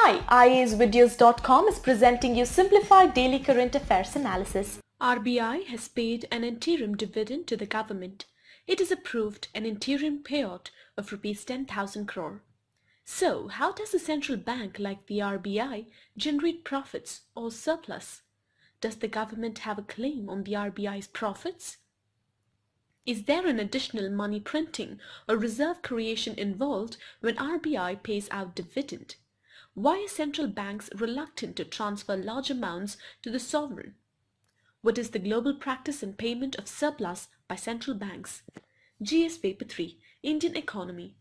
Hi, IASvideos.com is presenting you simplified daily current affairs analysis. RBI has paid an interim dividend to the government. It has approved an interim payout of Rs 10,000 crore. So, how does a central bank like the RBI generate profits or surplus? Does the government have a claim on the RBI's profits? Is there an additional money printing or reserve creation involved when RBI pays out dividend? Why are central banks reluctant to transfer large amounts to the sovereign? What is the global practice in payment of surplus by central banks? GS Paper 3, Indian Economy.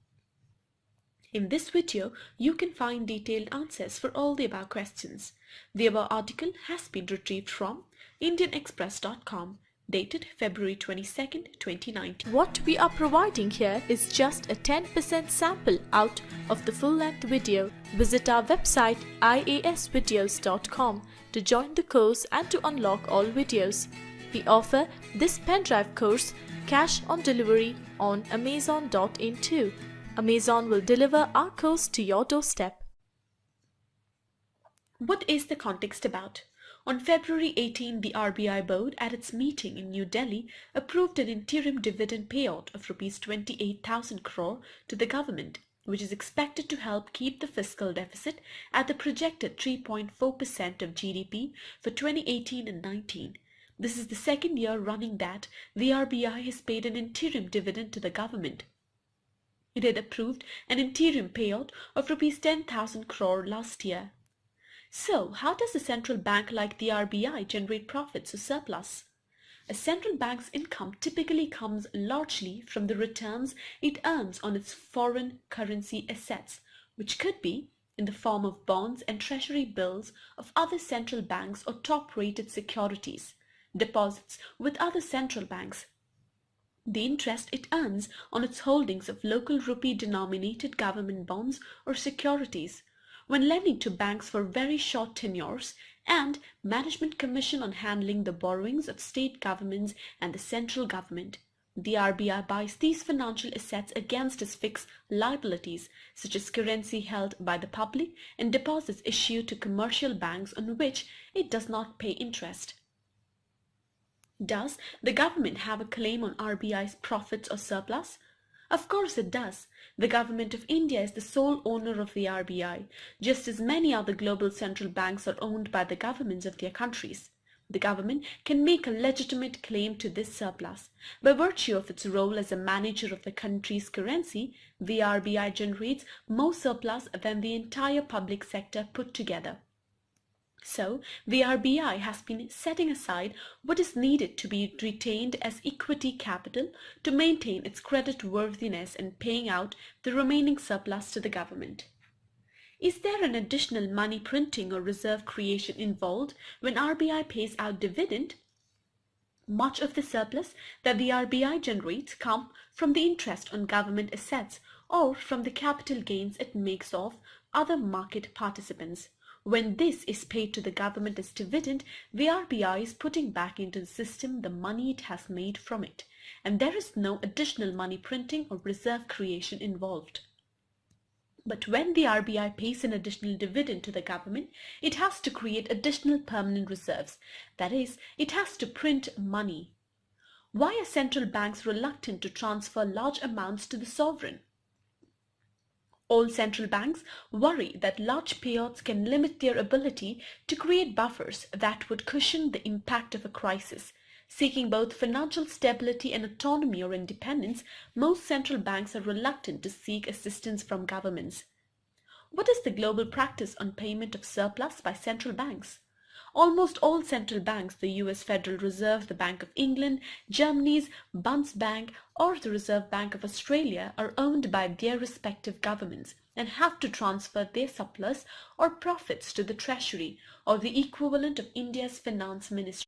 In this video, you can find detailed answers for all the above questions. The above article has been retrieved from indianexpress.com, dated February 22nd, 2019. What we are providing here is just a 10% sample out of the full-length video. Visit our website iasvideos.com to join the course and to unlock all videos. We offer this pen drive course cash on delivery on Amazon.in too. Amazon will deliver our course to your doorstep. What is the context about? On February 18, the RBI board at its meeting in New Delhi approved an interim dividend payout of Rs 28,000 crore to the government, which is expected to help keep the fiscal deficit at the projected 3.4% of GDP for 2018 and 19. This is the second year running that the RBI has paid an interim dividend to the government. It had approved an interim payout of Rs 10,000 crore last year. So, how does a central bank like the RBI generate profits or surplus? A central bank's income typically comes largely from the returns it earns on its foreign currency assets, which could be in the form of bonds and treasury bills of other central banks or top-rated securities, deposits with other central banks, the interest it earns on its holdings of local rupee-denominated government bonds or securities, when lending to banks for very short tenures, and management commission on handling the borrowings of state governments and the central government. The RBI buys these financial assets against its fixed liabilities, such as currency held by the public and deposits issued to commercial banks on which it does not pay interest. Does the government have a claim on RBI's profits or surplus? Of course it does. The government of India is the sole owner of the RBI, just as many other global central banks are owned by the governments of their countries. The government can make a legitimate claim to this surplus. By virtue of its role as a manager of the country's currency, the RBI generates more surplus than the entire public sector put together. So, the RBI has been setting aside what is needed to be retained as equity capital to maintain its credit worthiness and paying out the remaining surplus to the government. Is there an additional money printing or reserve creation involved when RBI pays out dividend? Much of the surplus that the RBI generates come from the interest on government assets or from the capital gains it makes off other market participants. When this is paid to the government as dividend, the RBI is putting back into the system the money it has made from it, and there is no additional money printing or reserve creation involved. But when the RBI pays an additional dividend to the government, it has to create additional permanent reserves. That is, it has to print money. Why are central banks reluctant to transfer large amounts to the sovereign? All central banks worry that large payouts can limit their ability to create buffers that would cushion the impact of a crisis. Seeking both financial stability and autonomy or independence, most central banks are reluctant to seek assistance from governments. What is the global practice on payment of surplus by central banks? Almost all central banks, the US Federal Reserve, the Bank of England, Germany's Bundesbank, or the Reserve Bank of Australia, are owned by their respective governments and have to transfer their surplus or profits to the Treasury or the equivalent of India's Finance Ministry.